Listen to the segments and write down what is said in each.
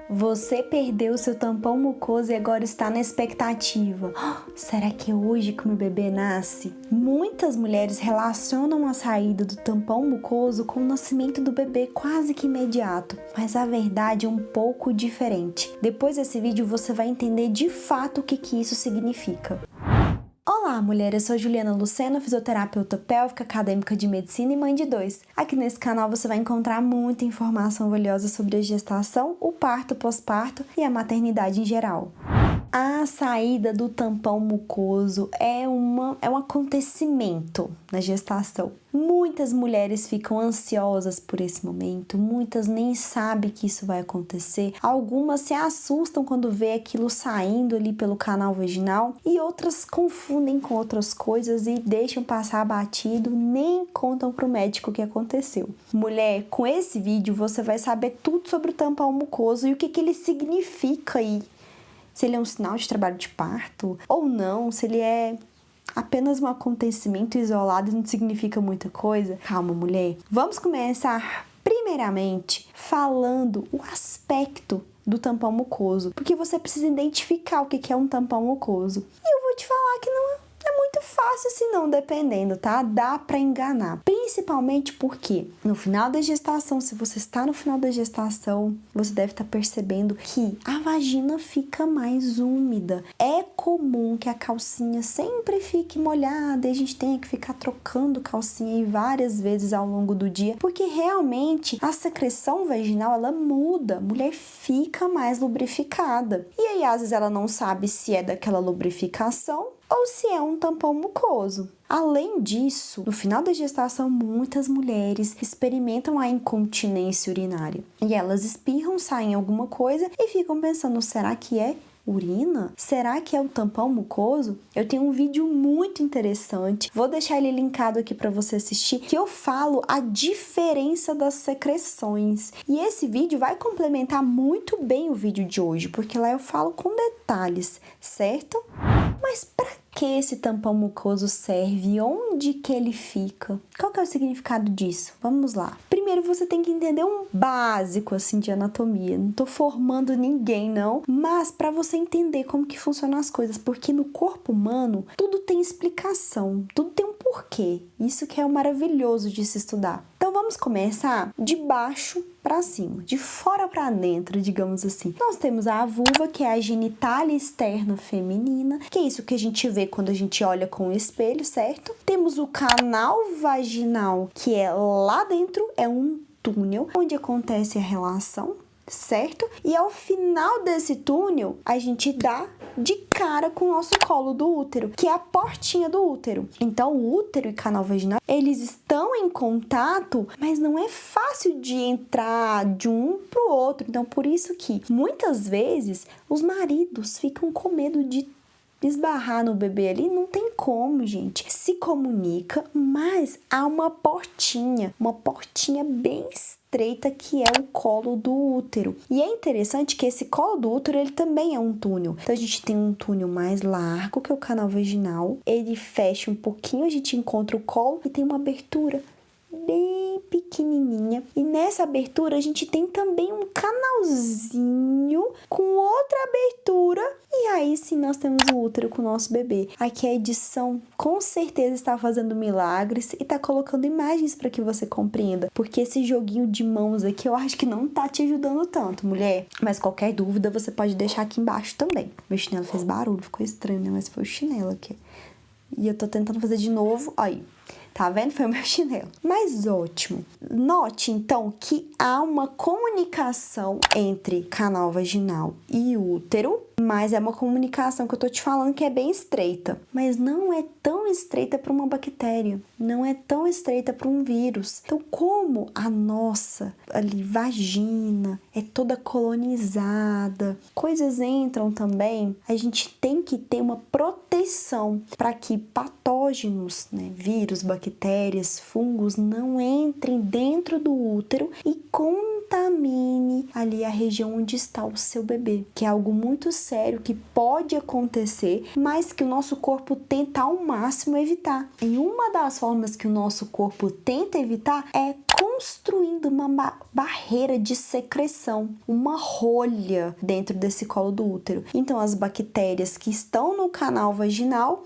Você perdeu o seu tampão mucoso e agora está na expectativa. Será que é hoje que o meu bebê nasce? Muitas mulheres relacionam a saída do tampão mucoso com o nascimento do bebê quase que imediato, mas a verdade é um pouco diferente. Depois desse vídeo você vai entender de fato o que isso significa. Olá, mulher! Eu sou Juliana Luceno, fisioterapeuta pélvica, acadêmica de medicina e mãe de 2. Aqui nesse canal você vai encontrar muita informação valiosa sobre a gestação, o parto, pós-parto e a maternidade em geral. A saída do tampão mucoso é um acontecimento na gestação. Muitas mulheres ficam ansiosas por esse momento, muitas nem sabem que isso vai acontecer, algumas se assustam quando vê aquilo saindo ali pelo canal vaginal e outras confundem com outras coisas e deixam passar batido, nem contam pro médico o que aconteceu. Mulher, com esse vídeo você vai saber tudo sobre o tampão mucoso e o que ele significa aí. Se ele é um sinal de trabalho de parto ou não, se ele é apenas um acontecimento isolado e não significa muita coisa. Calma, mulher. Vamos começar primeiramente falando o aspecto do tampão mucoso, porque você precisa identificar o que é um tampão mucoso. E eu vou te falar que não é muito fácil assim não, dependendo, tá? Dá pra enganar. Principalmente porque no final da gestação, se você está no final da gestação, você deve estar percebendo que a vagina fica mais úmida. É comum que a calcinha sempre fique molhada e a gente tenha que ficar trocando calcinha aí várias vezes ao longo do dia, porque realmente a secreção vaginal, ela muda. A mulher fica mais lubrificada. E aí, às vezes, ela não sabe se é daquela lubrificação ou se é um tampão mucoso. Além disso, no final da gestação, muitas mulheres experimentam a incontinência urinária. E elas espirram, saem alguma coisa e ficam pensando, será que é urina? Será que é um tampão mucoso? Eu tenho um vídeo muito interessante, vou deixar ele linkado aqui para você assistir, que eu falo a diferença das secreções. E esse vídeo vai complementar muito bem o vídeo de hoje, porque lá eu falo com detalhes, certo? Mas para que esse tampão mucoso serve? Onde que ele fica? Qual que é o significado disso? Vamos lá. Primeiro você tem que entender um básico assim de anatomia. Não tô formando ninguém não, mas para você entender como que funcionam as coisas, porque no corpo humano tudo tem explicação, tudo tem um porquê. Isso que é o maravilhoso de se estudar. Então vamos começar de baixo para cima, de fora para dentro, digamos assim. Nós temos a vulva, que é a genitália externa feminina, que é isso que a gente vê quando a gente olha com o espelho, certo? Temos o canal vaginal, que é lá dentro, é um túnel onde acontece a relação, certo? E ao final desse túnel, a gente dá de cara com o nosso colo do útero, que é a portinha do útero. Então, o útero e canal vaginal, eles estão em contato, mas não é fácil de entrar de um pro outro. Então, por isso que, muitas vezes, os maridos ficam com medo de esbarrar no bebê ali, não tem como, gente. Se comunica, mas há uma portinha bem estreita que é o colo do útero. E é interessante que esse colo do útero, ele também é um túnel. Então a gente tem um túnel mais largo, que é o canal vaginal. Ele fecha um pouquinho, a gente encontra o colo e tem uma abertura bem pequenininha. E nessa abertura a gente tem também um canalzinho com outra abertura. E aí sim nós temos o útero com o nosso bebê. Aqui a edição com certeza está fazendo milagres e está colocando imagens para que você compreenda. Porque esse joguinho de mãos aqui eu acho que não tá te ajudando tanto, mulher. Mas qualquer dúvida você pode deixar aqui embaixo também. Meu chinelo fez barulho, ficou estranho, né? Mas foi o chinelo aqui. E eu tô tentando fazer de novo. Aí. Tá vendo? Foi o meu chinelo. Mas ótimo. Note, então, que há uma comunicação entre canal vaginal e útero, mas é uma comunicação que eu tô te falando que é bem estreita. Mas não é tão estreita para uma bactéria. Não é tão estreita para um vírus. Então, como a nossa ali vagina é toda colonizada, coisas entram também, a gente tem que ter uma proteção para que patógenos, né, vírus, bactérias, fungos não entrem dentro do útero e contamine ali a região onde está o seu bebê, que é algo muito sério que pode acontecer, mas que o nosso corpo tenta ao máximo evitar. E uma das formas que o nosso corpo tenta evitar é com construindo uma barreira de secreção, uma rolha dentro desse colo do útero. Então, as bactérias que estão no canal vaginal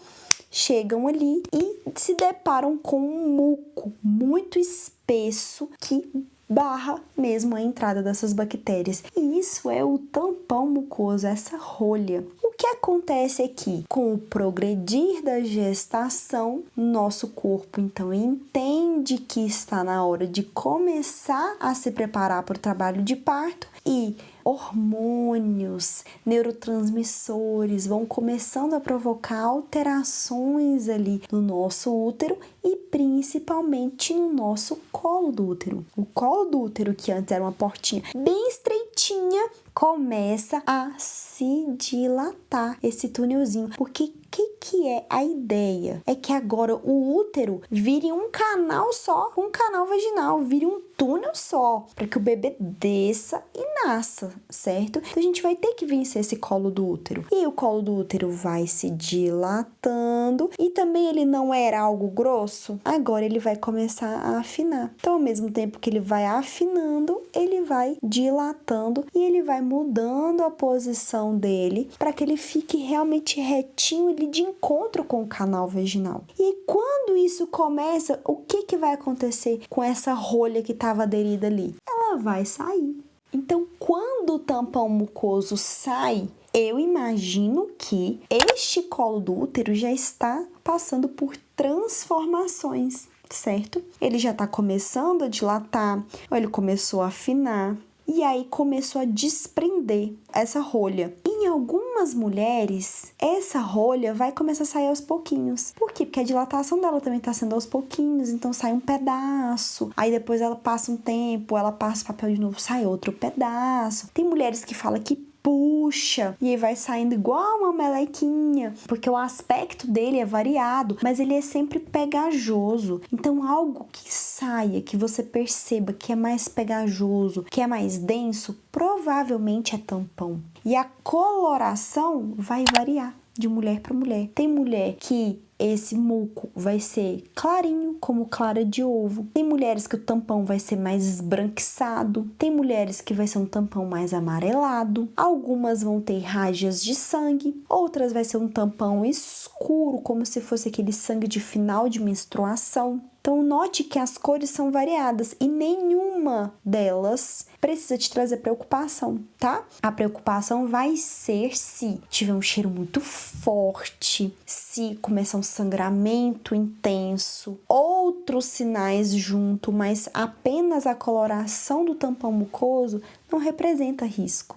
chegam ali e se deparam com um muco muito espesso que barra mesmo a entrada dessas bactérias. E isso é o tampão mucoso, essa rolha. O que acontece aqui? Com o progredir da gestação, nosso corpo então entende que está na hora de começar a se preparar para o trabalho de parto e hormônios, neurotransmissores vão começando a provocar alterações ali no nosso útero e principalmente no nosso colo do útero. O colo do útero, que antes era uma portinha bem estreitinha, começa a se dilatar, esse túnelzinho, porque que é a ideia? É que agora o útero vire um canal só, um canal vaginal, vire um túnel só, para que o bebê desça e nasça, certo? Então a gente vai ter que vencer esse colo do útero. E o colo do útero vai se dilatando e também ele não era algo grosso, agora ele vai começar a afinar. Então, ao mesmo tempo que ele vai afinando, ele vai dilatando e ele vai mudando a posição dele para que ele fique realmente retinho ali de encontro com o canal vaginal. E quando isso começa, o que vai acontecer com essa rolha que estava aderida ali? Ela vai sair. Então, quando o tampão mucoso sai, eu imagino que este colo do útero já está passando por transformações, certo? Ele já está começando a dilatar, ou ele começou a afinar, e aí começou a desprender essa rolha. Em algumas mulheres, essa rolha vai começar a sair aos pouquinhos. Por quê? Porque a dilatação dela também está sendo aos pouquinhos, então sai um pedaço. Aí depois ela passa um tempo, ela passa o papel de novo, sai outro pedaço. Tem mulheres que falam que puxa e aí vai saindo igual uma melequinha, porque o aspecto dele é variado, mas ele é sempre pegajoso. Então algo que saia, que você perceba que é mais pegajoso, que é mais denso, provavelmente é tampão. E a coloração vai variar de mulher para mulher. Tem mulher que esse muco vai ser clarinho, como clara de ovo. Tem mulheres que o tampão vai ser mais esbranquiçado. Tem mulheres que vai ser um tampão mais amarelado. Algumas vão ter rajas de sangue. Outras vai ser um tampão escuro, como se fosse aquele sangue de final de menstruação. Então, note que as cores são variadas e nenhuma delas precisa te trazer preocupação, tá? A preocupação vai ser se tiver um cheiro muito forte, se começar um sangramento intenso, outros sinais junto, mas apenas a coloração do tampão mucoso não representa risco.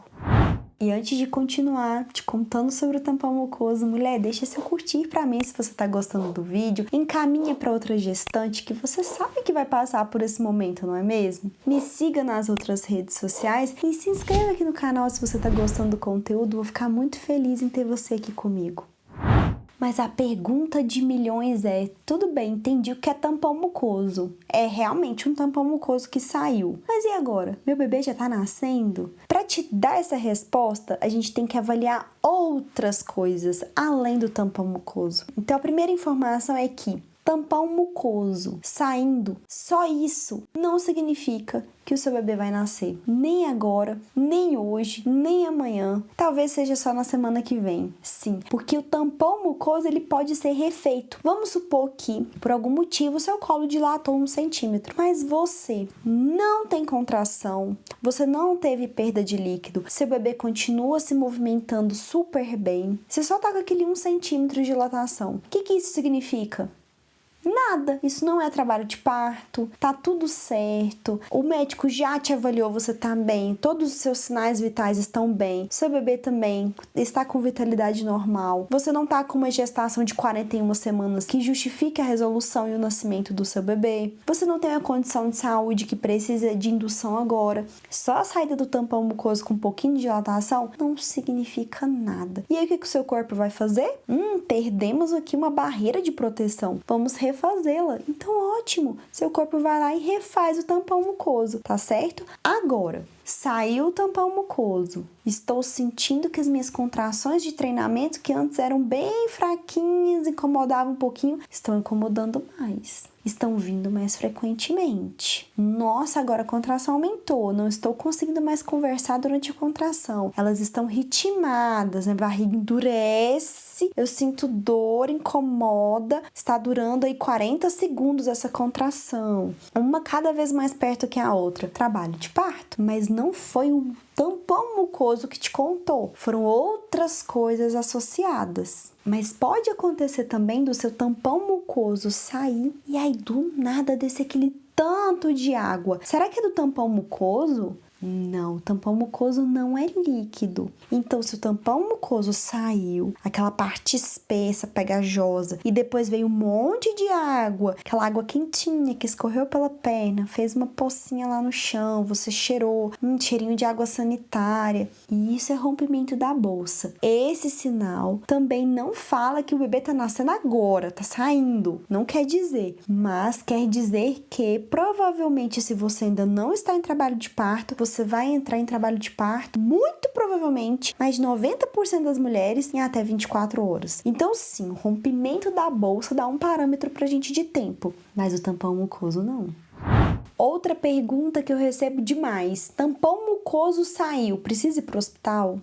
E antes de continuar te contando sobre o tampão mucoso, mulher, deixa seu curtir pra mim se você tá gostando do vídeo. Encaminha pra outra gestante que você sabe que vai passar por esse momento, não é mesmo? Me siga nas outras redes sociais e se inscreva aqui no canal se você tá gostando do conteúdo. Vou ficar muito feliz em ter você aqui comigo. Mas a pergunta de milhões é, tudo bem, entendi o que é tampão mucoso. É realmente um tampão mucoso que saiu. Mas e agora? Meu bebê já tá nascendo? Para te dar essa resposta, a gente tem que avaliar outras coisas além do tampão mucoso. Então a primeira informação é que tampão mucoso saindo, só isso não significa que o seu bebê vai nascer. Nem agora, nem hoje, nem amanhã. Talvez seja só na semana que vem. Sim, porque o tampão mucoso ele pode ser refeito. Vamos supor que, por algum motivo, o seu colo dilatou 1 centímetro, mas você não tem contração, você não teve perda de líquido, seu bebê continua se movimentando super bem, você só tá com aquele 1 centímetro de dilatação. O que isso significa? Nada, isso não é trabalho de parto, tá tudo certo, o médico já te avaliou, você tá bem, todos os seus sinais vitais estão bem, seu bebê também está com vitalidade normal, você não tá com uma gestação de 41 semanas que justifique a resolução e o nascimento do seu bebê, você não tem uma condição de saúde que precisa de indução agora, só a saída do tampão mucoso com um pouquinho de dilatação não significa nada. E aí o que o seu corpo vai fazer? Perdemos aqui uma barreira de proteção, vamos refazê-la. Então ótimo, seu corpo vai lá e refaz o tampão mucoso, tá certo? Agora, Saiu o tampão mucoso. Estou sentindo que as minhas contrações de treinamento, que antes eram bem fraquinhas, incomodavam um pouquinho, estão incomodando mais. Estão vindo mais frequentemente. Nossa, agora a contração aumentou. Não estou conseguindo mais conversar durante a contração. Elas estão ritmadas, minha barriga endurece. Eu sinto dor, incomoda. Está durando aí 40 segundos essa contração. Uma cada vez mais perto que a outra. Trabalho de parto, mas não foi o tampão mucoso que te contou. Foram outras coisas associadas. Mas pode acontecer também do seu tampão mucoso sair e aí do nada descer aquele tanto de água. Será que é do tampão mucoso? Não, o tampão mucoso não é líquido. Então, se o tampão mucoso saiu, aquela parte espessa, pegajosa, e depois veio um monte de água, aquela água quentinha que escorreu pela perna, fez uma pocinha lá no chão, você cheirou, cheirinho de água sanitária, e isso é rompimento da bolsa. Esse sinal também não fala que o bebê tá nascendo agora, tá saindo. Não quer dizer, mas quer dizer que provavelmente se você ainda não está em trabalho de parto, você vai entrar em trabalho de parto, muito provavelmente, mais de 90% das mulheres em até 24 horas. Então, sim, o rompimento da bolsa dá um parâmetro pra gente de tempo, mas o tampão mucoso não. Outra pergunta que eu recebo demais: tampão mucoso saiu, precisa ir pro hospital?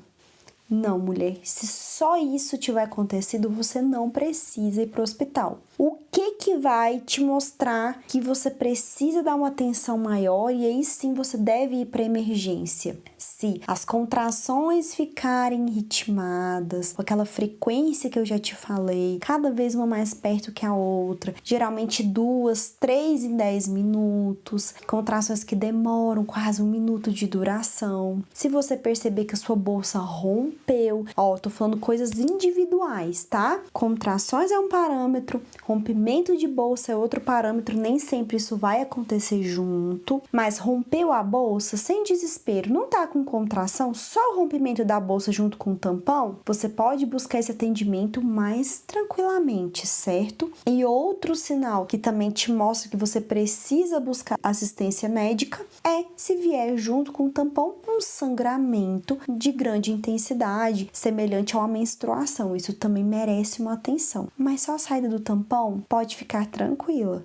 Não, mulher, se só isso tiver acontecido, você não precisa ir para o hospital. O que vai te mostrar que você precisa dar uma atenção maior e aí sim você deve ir para emergência? Se as contrações ficarem ritmadas, com aquela frequência que eu já te falei, cada vez uma mais perto que a outra, geralmente 2, 3 em 10 minutos, contrações que demoram quase 1 minuto de duração. Se você perceber que a sua bolsa rompeu, tô falando coisas individuais, tá? Contrações é um parâmetro, rompimento de bolsa é outro parâmetro, nem sempre isso vai acontecer junto, mas rompeu a bolsa, sem desespero, não tá com contração, só o rompimento da bolsa junto com o tampão, você pode buscar esse atendimento mais tranquilamente, certo? E outro sinal que também te mostra que você precisa buscar assistência médica é se vier junto com o tampão um sangramento de grande intensidade, semelhante a uma menstruação. Isso também merece uma atenção. Mas só a saída do tampão pode ficar tranquila.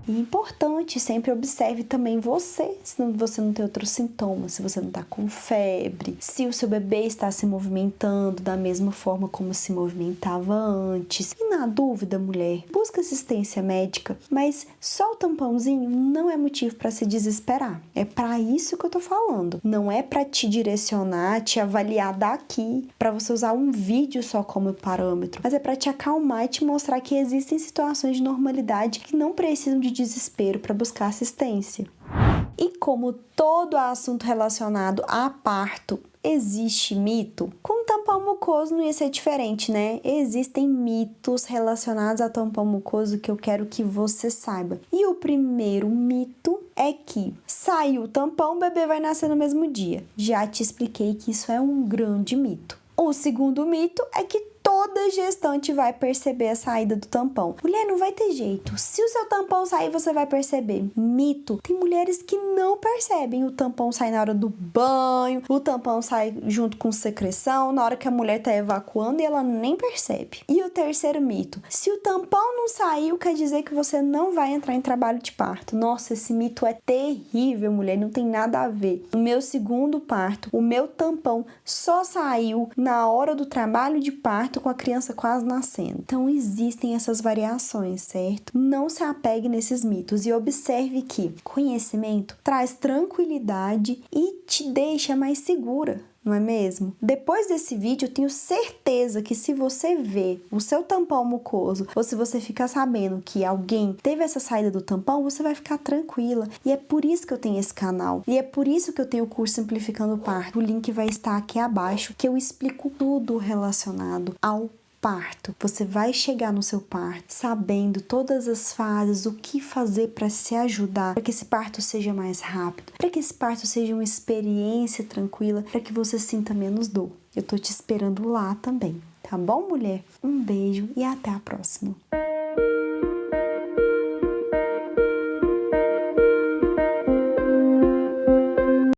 E importante, sempre observe também você, se você não tem outros sintomas, se você não está com febre, se o seu bebê está se movimentando da mesma forma como se movimentava antes. E na dúvida, mulher, busca assistência médica, mas só o tampãozinho não é motivo para se desesperar. É para isso que eu tô falando. Não é para te direcionar, te avaliar daqui, para você usar um vídeo só como parâmetro, mas é para te acalmar e te mostrar que existem situações de normalidade que não precisam de desespero para buscar assistência. E como todo assunto relacionado a parto existe mito, com tampão mucoso não ia ser diferente, né? Existem mitos relacionados a tampão mucoso que eu quero que você saiba. E o primeiro mito é que saiu o tampão, o bebê vai nascer no mesmo dia. Já te expliquei que isso é um grande mito. O segundo mito é que toda gestante vai perceber a saída do tampão. Mulher, não vai ter jeito. Se o seu tampão sair, você vai perceber. Mito. Tem mulheres que não percebem. O tampão sai na hora do banho, o tampão sai junto com secreção, na hora que a mulher tá evacuando e ela nem percebe. E o terceiro mito. Se o tampão não saiu, quer dizer que você não vai entrar em trabalho de parto. Nossa, esse mito é terrível, mulher. Não tem nada a ver. No meu segundo parto, o meu tampão só saiu na hora do trabalho de parto com a criança quase nascendo. Então existem essas variações, certo? Não se apegue nesses mitos e observe que conhecimento traz tranquilidade e te deixa mais segura, não é mesmo? Depois desse vídeo, eu tenho certeza que se você vê o seu tampão mucoso ou se você ficar sabendo que alguém teve essa saída do tampão, você vai ficar tranquila. E é por isso que eu tenho esse canal. E é por isso que eu tenho o curso Simplificando o Parto. O link vai estar aqui abaixo, que eu explico tudo relacionado ao parto. Você vai chegar no seu parto sabendo todas as fases, o que fazer para se ajudar, para que esse parto seja mais rápido, para que esse parto seja uma experiência tranquila, para que você sinta menos dor. Eu tô te esperando lá também, tá bom, mulher? Um beijo e até a próxima.